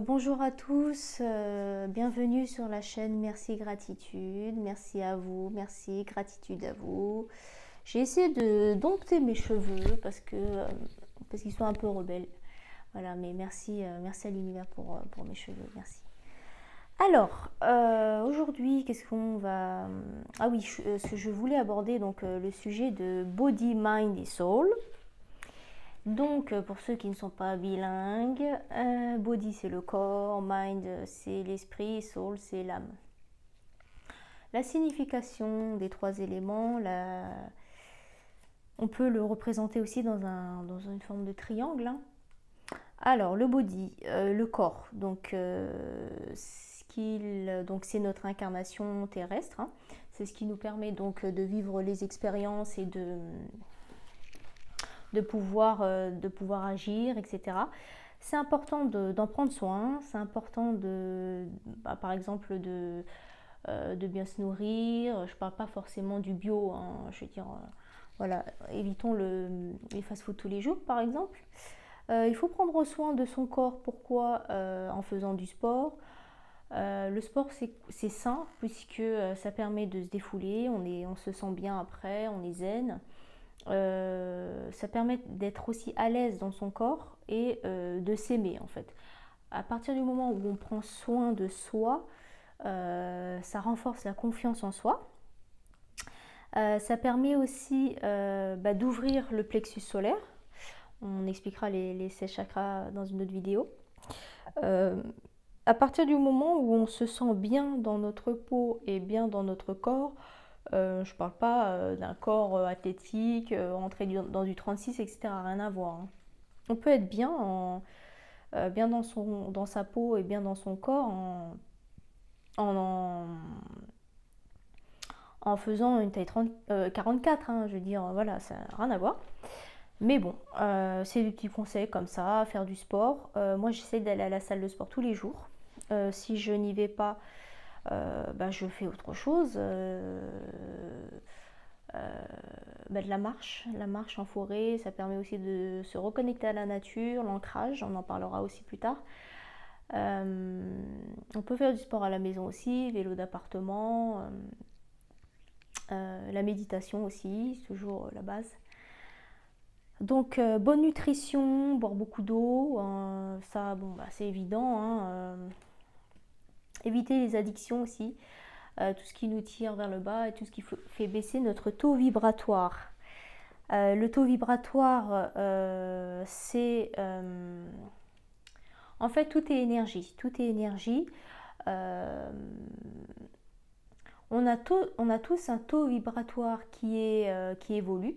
Bonjour à tous, bienvenue sur la chaîne Merci Gratitude, merci à vous, merci, gratitude à vous. J'ai essayé de dompter mes cheveux parce qu'ils sont un peu rebelles. Voilà, mais merci, merci à l'univers pour mes cheveux, merci. Aujourd'hui, qu'est-ce qu'on va... Ah oui, je voulais aborder donc le sujet de Body, Mind et Soul. Donc, pour ceux qui ne sont pas bilingues, body c'est le corps, mind c'est l'esprit, soul c'est l'âme. La signification des trois éléments, on peut le représenter aussi dans une forme de triangle. Hein. Alors, le body, le corps, donc c'est notre incarnation terrestre. Hein. C'est ce qui nous permet donc de vivre les expériences et de pouvoir agir, etc. C'est important d'en prendre soin, c'est important par exemple de bien se nourrir. Je ne parle pas forcément du bio, hein, je veux dire, voilà, évitons les fast-food tous les jours par exemple. Il faut prendre soin de son corps, pourquoi en faisant du sport. Le sport c'est sain puisque ça permet de se défouler, on se sent bien après, on est zen. Ça permet d'être aussi à l'aise dans son corps et de s'aimer en fait. À partir du moment où on prend soin de soi, ça renforce la confiance en soi. Ça permet aussi d'ouvrir le plexus solaire. On expliquera les 16 chakras dans une autre vidéo. À partir du moment où on se sent bien dans notre peau et bien dans notre corps, je ne parle pas d'un corps athlétique, entrer dans du 36, etc. Rien à voir. Hein. On peut être bien, bien dans sa peau et bien dans son corps en faisant une taille 44. Hein, je veux dire, voilà, ça n'a rien à voir. Mais bon, c'est des petits conseils comme ça, faire du sport. Moi, j'essaie d'aller à la salle de sport tous les jours. Si je n'y vais pas, je fais autre chose. De la marche en forêt, ça permet aussi de se reconnecter à la nature, l'ancrage, on en parlera aussi plus tard. On peut faire du sport à la maison aussi, vélo d'appartement, la méditation aussi, c'est toujours la base. Donc bonne nutrition, boire beaucoup d'eau, ça c'est évident. Hein, éviter les addictions aussi. Tout ce qui nous tire vers le bas et tout ce qui fait baisser notre taux vibratoire. Le taux vibratoire, c'est... en fait, tout est énergie. Tout est énergie. On a tous un taux vibratoire qui évolue.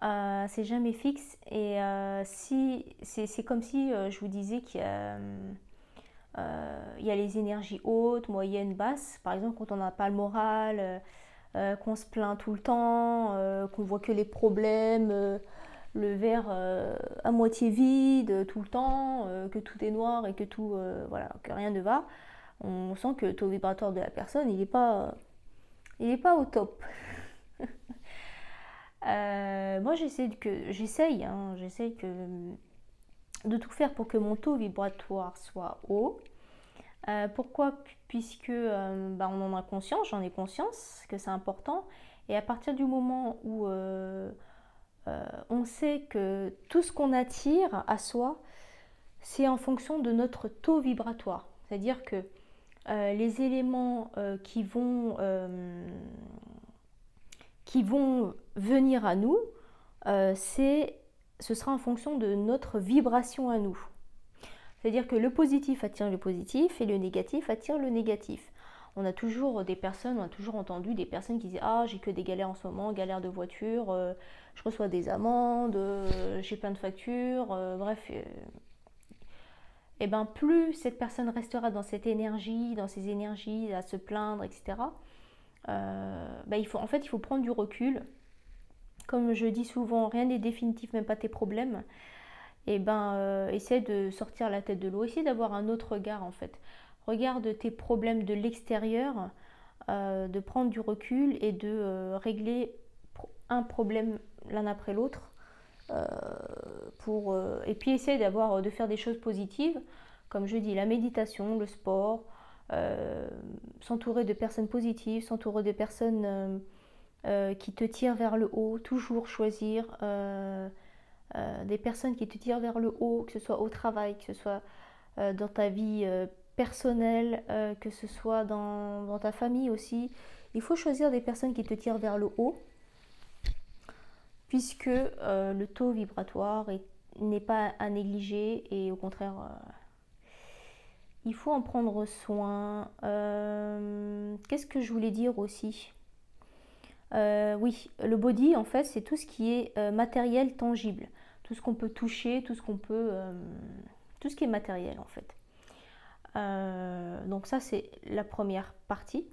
C'est jamais fixe. Et c'est comme si je vous disais qu'il y a... il y a les énergies hautes, moyennes, basses. Par exemple, quand on n'a pas le moral, qu'on se plaint tout le temps, qu'on voit que les problèmes, le verre à moitié vide tout le temps, que tout est noir et que voilà, que rien ne va, on sent que le taux vibratoire de la personne, il n'est pas au top. Moi, j'essaye de tout faire pour que mon taux vibratoire soit haut. Pourquoi? Puisque on en a conscience, j'en ai conscience que c'est important. Et à partir du moment où on sait que tout ce qu'on attire à soi, c'est en fonction de notre taux vibratoire. C'est-à-dire que les éléments qui vont venir à nous, ce sera en fonction de notre vibration à nous. C'est-à-dire que le positif attire le positif et le négatif attire le négatif. On a toujours entendu des personnes qui disent « Ah, j'ai que des galères en ce moment, galère de voiture, je reçois des amendes, j'ai plein de factures, bref. » Et bien, plus cette personne restera dans cette énergie, dans ses énergies, à se plaindre, etc., il faut prendre du recul. Comme je dis souvent, rien n'est définitif, même pas tes problèmes. Et essaie de sortir la tête de l'eau, essaie d'avoir un autre regard en fait. Regarde tes problèmes de l'extérieur, de prendre du recul et de régler un problème l'un après l'autre. Et puis essaie de faire des choses positives, comme je dis, la méditation, le sport, s'entourer de personnes positives, s'entourer de personnes qui te tirent vers le haut, toujours choisir des personnes qui te tirent vers le haut, que ce soit au travail, que ce soit dans ta vie personnelle, que ce soit dans ta famille aussi. Il faut choisir des personnes qui te tirent vers le haut, puisque le taux vibratoire n'est pas à négliger et au contraire, il faut en prendre soin. Qu'est-ce que je voulais dire aussi? Oui, le body, en fait, c'est tout ce qui est matériel, tangible. Tout ce qu'on peut toucher, tout ce qui est matériel, en fait. Donc ça, c'est la première partie.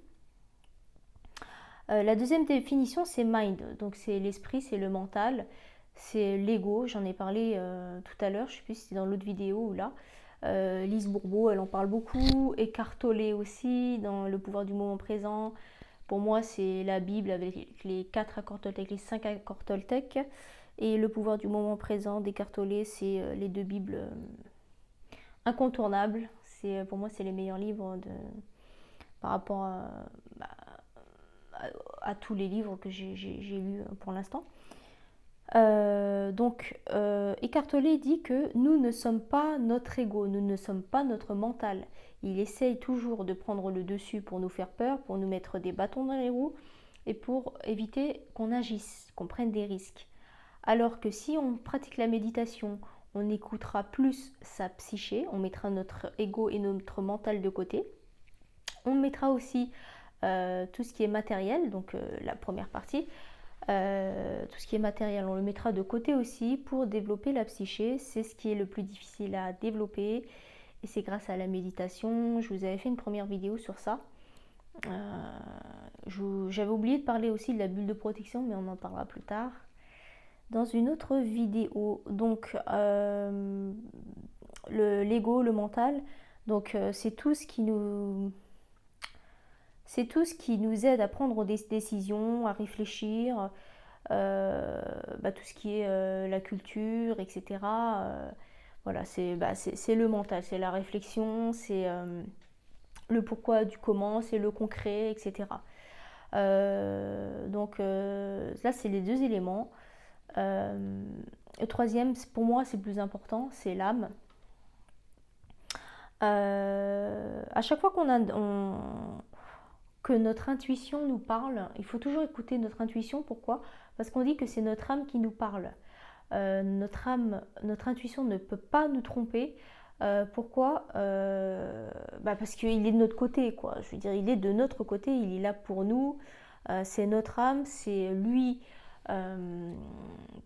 La deuxième définition, c'est mind. Donc c'est l'esprit, c'est le mental, c'est l'ego. J'en ai parlé tout à l'heure, je ne sais plus si c'est dans l'autre vidéo ou là. Lise Bourbeau, elle en parle beaucoup. Eckhart Tolle aussi, dans Le pouvoir du moment présent. Pour moi, c'est la Bible avec les 4 accords Toltec, les 5 accords Toltec. Et Le pouvoir du moment présent d'Eckhart Tolle, c'est les deux Bibles incontournables. Pour moi, c'est les meilleurs livres par rapport à tous les livres que j'ai lus pour l'instant. Eckhart Tolle dit que nous ne sommes pas notre ego, nous ne sommes pas notre mental. Il essaye toujours de prendre le dessus pour nous faire peur, pour nous mettre des bâtons dans les roues et pour éviter qu'on agisse, qu'on prenne des risques. Alors que si on pratique la méditation, on écoutera plus sa psyché, on mettra notre ego et notre mental de côté. On mettra aussi tout ce qui est matériel, donc la première partie, tout ce qui est matériel, on le mettra de côté aussi pour développer la psyché. C'est ce qui est le plus difficile à développer et c'est grâce à la méditation. Je vous avais fait une première vidéo sur ça. J'avais oublié de parler aussi de la bulle de protection, mais on en parlera plus tard dans une autre vidéo. Donc l'ego, le mental, donc c'est tout ce qui nous aide à prendre des décisions, à réfléchir, tout ce qui est la culture, etc. Voilà, c'est le mental, c'est la réflexion, c'est le pourquoi du comment, c'est le concret, etc. Là, c'est les deux éléments. Le troisième, pour moi, c'est le plus important, c'est l'âme. À chaque fois que notre intuition nous parle, il faut toujours écouter notre intuition. Pourquoi? Parce qu'on dit que c'est notre âme qui nous parle. Notre intuition ne peut pas nous tromper. Pourquoi? Parce qu'il est de notre côté, quoi. Je veux dire, il est de notre côté, il est là pour nous. C'est notre âme, c'est lui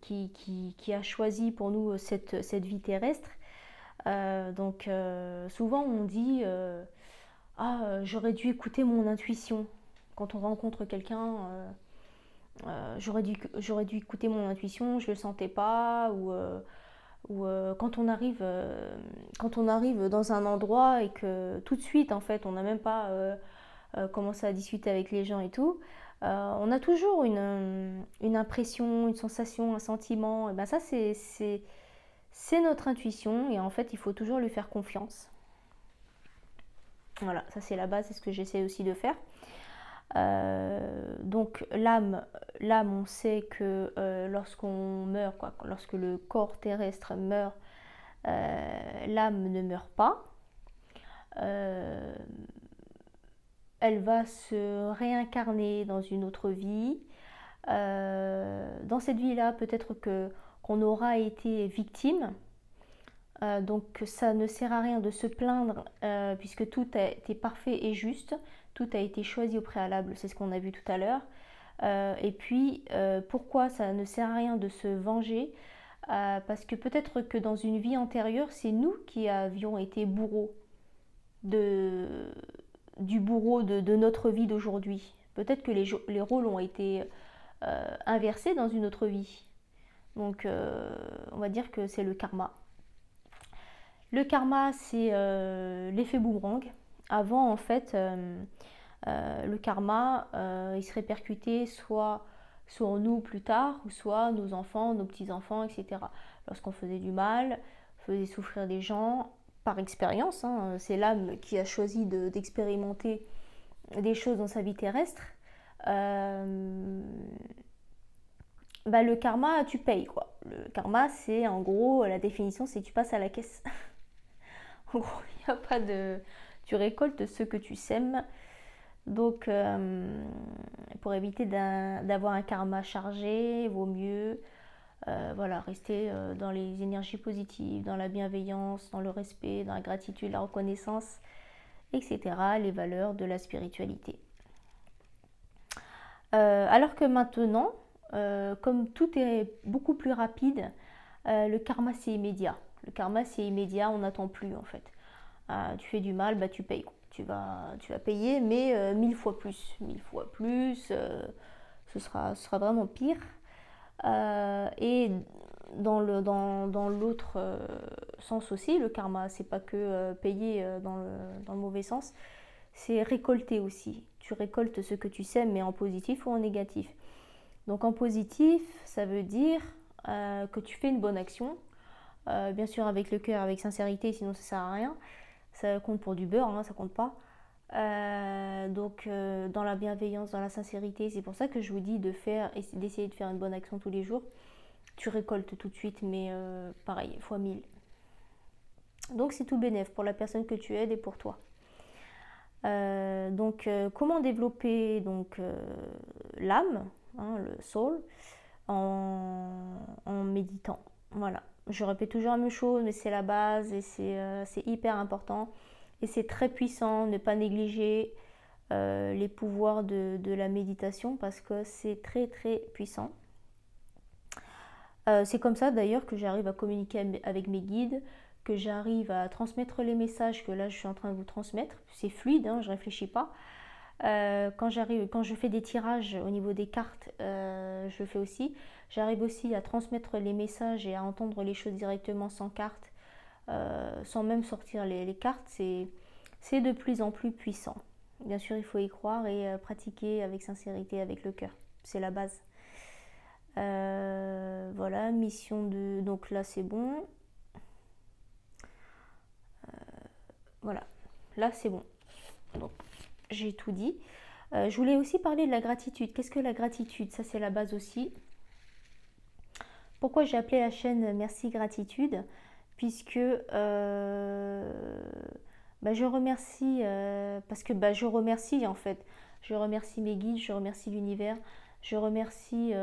qui a choisi pour nous cette vie terrestre. Souvent on dit j'aurais dû écouter mon intuition. Quand on rencontre quelqu'un, j'aurais dû écouter mon intuition, je le sentais pas, ou quand on arrive dans un endroit et que tout de suite en fait on n'a même pas commencé à discuter avec les gens et tout, on a toujours une impression, une sensation, un sentiment. Et ben ça c'est notre intuition et en fait il faut toujours lui faire confiance. Voilà, ça c'est la base, c'est ce que j'essaie aussi de faire. Donc l'âme, on sait que lorsqu'on meurt, lorsque le corps terrestre meurt, l'âme ne meurt pas. Elle va se réincarner dans une autre vie. Dans cette vie-là, peut-être qu'on aura été victime. Donc ça ne sert à rien de se plaindre puisque tout a été parfait et juste, tout a été choisi au préalable, c'est ce qu'on a vu tout à l'heure. Et puis pourquoi ça ne sert à rien de se venger? Parce que peut-être que dans une vie antérieure, c'est nous qui avions été bourreaux du bourreau de notre vie d'aujourd'hui. Peut-être que les rôles ont été inversés dans une autre vie. Donc on va dire que c'est le karma. Le karma, c'est l'effet boomerang. Avant, en fait, le karma, il se répercutait soit sur nous plus tard, ou soit nos enfants, nos petits-enfants, etc. Lorsqu'on faisait du mal, faisait souffrir des gens, par expérience, hein, c'est l'âme qui a choisi d'expérimenter des choses dans sa vie terrestre, le karma, tu payes quoi. Le karma, c'est en gros, la définition, c'est que tu passes à la caisse. En gros, il n'y a pas de... Tu récoltes ce que tu sèmes. Donc, pour éviter d'avoir un karma chargé, il vaut mieux rester dans les énergies positives, dans la bienveillance, dans le respect, dans la gratitude, la reconnaissance, etc. Les valeurs de la spiritualité. Alors que maintenant, comme tout est beaucoup plus rapide, le karma c'est immédiat. Le karma c'est immédiat, on n'attend plus en fait. Tu fais du mal, tu payes. Tu vas payer, mais 1000 fois plus. 1000 fois plus, ce sera vraiment pire. Et dans l'autre sens aussi, le karma, c'est pas que payer dans le mauvais sens, c'est récolter aussi. Tu récoltes ce que tu sèmes, mais en positif ou en négatif. Donc en positif, ça veut dire que tu fais une bonne action, bien sûr avec le cœur, avec sincérité, sinon ça sert à rien. Ça compte pour du beurre, hein, ça compte pas. Dans la bienveillance, dans la sincérité, c'est pour ça que je vous dis d'essayer de faire une bonne action tous les jours. Tu récoltes tout de suite, mais pareil, fois 1000. Donc c'est tout bénef pour la personne que tu aides et pour toi. Comment développer l'âme, hein, le soul, en méditant. Voilà. Je répète toujours la même chose, mais c'est la base et c'est hyper important. Et c'est très puissant, ne pas négliger les pouvoirs de la méditation parce que c'est très très puissant. C'est comme ça d'ailleurs que j'arrive à communiquer avec mes guides, que j'arrive à transmettre les messages que là je suis en train de vous transmettre. C'est fluide, hein, je ne réfléchis pas. Quand je fais des tirages au niveau des cartes, je le fais aussi. J'arrive aussi à transmettre les messages et à entendre les choses directement sans carte, sans même sortir les cartes. C'est de plus en plus puissant. Bien sûr, il faut y croire et pratiquer avec sincérité, avec le cœur. C'est la base. Voilà, mission de... Donc là, c'est bon. Voilà, là, c'est bon. Donc, j'ai tout dit. Je voulais aussi parler de la gratitude. Qu'est-ce que la gratitude? Ça, c'est la base aussi. Pourquoi j'ai appelé la chaîne Merci Gratitude? Puisque je remercie, parce que je remercie en fait. Je remercie mes guides, je remercie l'univers, je remercie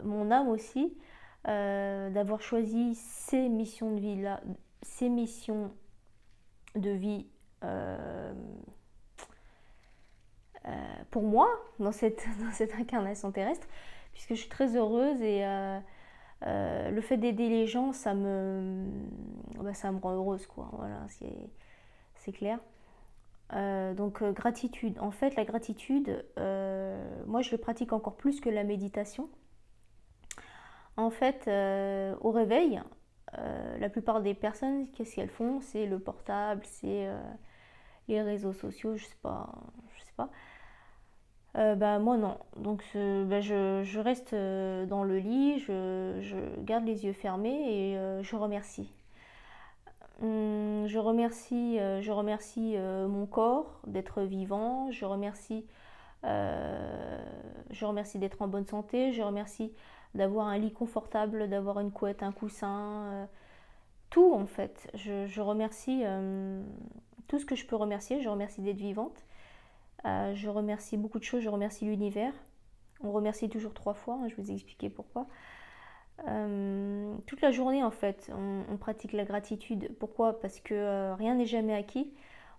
mon âme aussi d'avoir choisi ces missions de vie là, ces missions de vie pour moi dans cette incarnation terrestre, puisque je suis très heureuse et le fait d'aider les gens, ça me rend heureuse, quoi. Voilà, c'est clair. Gratitude. En fait, la gratitude, moi je le pratique encore plus que la méditation. En fait, au réveil, la plupart des personnes, qu'est-ce qu'elles font? C'est le portable, c'est les réseaux sociaux, je sais pas. Moi non. Donc je reste dans le lit, je garde les yeux fermés et je remercie. Je remercie mon corps d'être vivant, je remercie d'être en bonne santé, je remercie d'avoir un lit confortable, d'avoir une couette, un coussin, tout en fait. Je remercie tout ce que je peux remercier, je remercie d'être vivante. Je remercie beaucoup de choses, je remercie l'univers. On remercie toujours 3 fois, hein, je vais vous expliquer pourquoi. Toute la journée en fait, on pratique la gratitude. Pourquoi? Parce que rien n'est jamais acquis.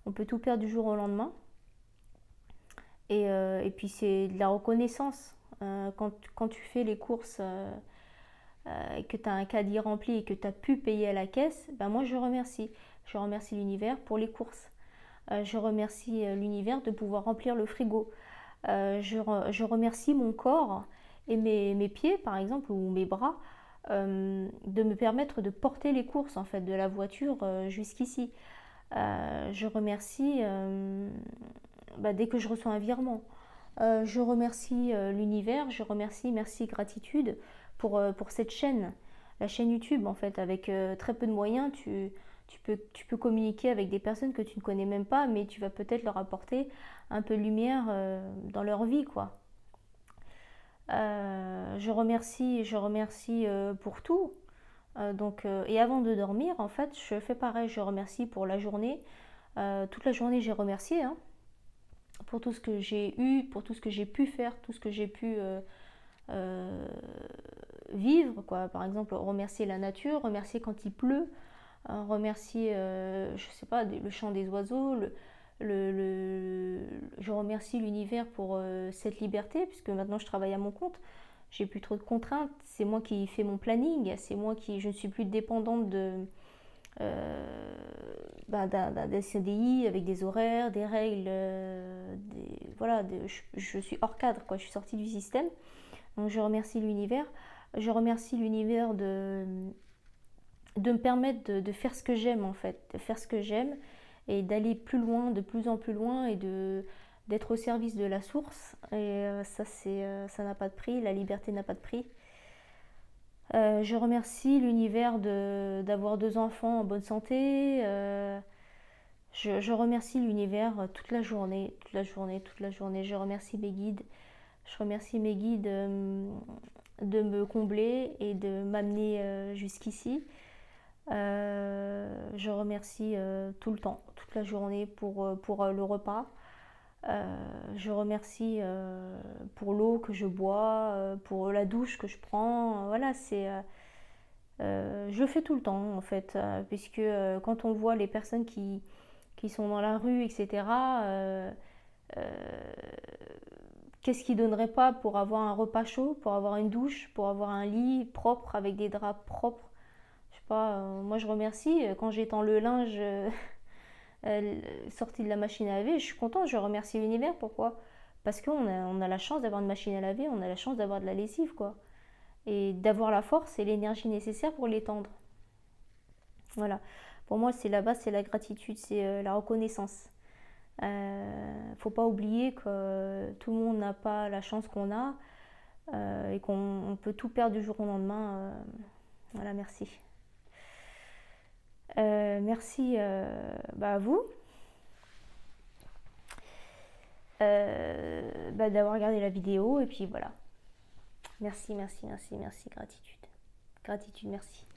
On peut tout perdre du jour au lendemain. Et puis c'est de la reconnaissance. Quand tu fais les courses et que tu as un caddie rempli et que tu as pu payer à la caisse, moi je remercie. Je remercie l'univers pour les courses. Je remercie l'univers de pouvoir remplir le frigo. Je remercie mon corps et mes pieds, par exemple, ou mes bras, de me permettre de porter les courses en fait, de la voiture jusqu'ici. Je remercie dès que je reçois un virement. Je remercie l'univers, je remercie Merci Gratitude pour cette chaîne. la chaîne YouTube en fait. Avec très peu de moyens, tu peux communiquer avec des personnes que tu ne connais même pas, mais tu vas peut-être leur apporter un peu de lumière dans leur vie, quoi. Je remercie pour tout. Et avant de dormir, en fait, je fais pareil. Je remercie pour la journée. Toute la journée, j'ai remercié hein, pour tout ce que j'ai eu, pour tout ce que j'ai pu faire, tout ce que j'ai pu euh, vivre, quoi. Par exemple, remercier la nature, remercier quand il pleut, remercier, je sais pas, le chant des oiseaux, je remercie l'univers pour cette liberté, puisque maintenant je travaille à mon compte. J'ai plus trop de contraintes, c'est moi qui fais mon planning, je ne suis plus dépendante euh, d'un CDI avec des horaires, des règles, voilà, je suis hors cadre, quoi, je suis sortie du système. Donc je remercie l'univers. Je remercie l'univers de me permettre de faire ce que j'aime en fait, de faire ce que j'aime et d'aller plus loin, de plus en plus loin et d'être au service de la source. Et ça n'a pas de prix, la liberté n'a pas de prix. Je remercie l'univers d'avoir 2 enfants en bonne santé. Je remercie l'univers toute la journée, toute la journée, toute la journée. Je remercie mes guides. Je remercie mes guides de me combler et de m'amener jusqu'ici. Je remercie tout le temps, toute la journée pour le repas. Je remercie pour l'eau que je bois, pour la douche que je prends. Voilà, je le fais tout le temps en fait, puisque quand on voit les personnes qui sont dans la rue, etc., qu'est-ce qu'ils donneraient pas pour avoir un repas chaud, pour avoir une douche, pour avoir un lit propre avec des draps propres. Je sais pas, moi je remercie quand j'étends le linge sorti de la machine à laver, je suis contente, je remercie l'univers. Pourquoi? Parce on a la chance d'avoir une machine à laver, on a la chance d'avoir de la lessive, quoi. Et d'avoir la force et l'énergie nécessaire pour l'étendre. Voilà. Pour moi, c'est la base, c'est la gratitude, c'est la reconnaissance. Faut pas oublier que tout le monde n'a pas la chance qu'on a et qu'on peut tout perdre du jour au lendemain. Voilà, merci. Merci à vous d'avoir regardé la vidéo et puis voilà. Merci, merci, merci, merci, gratitude. Gratitude, merci.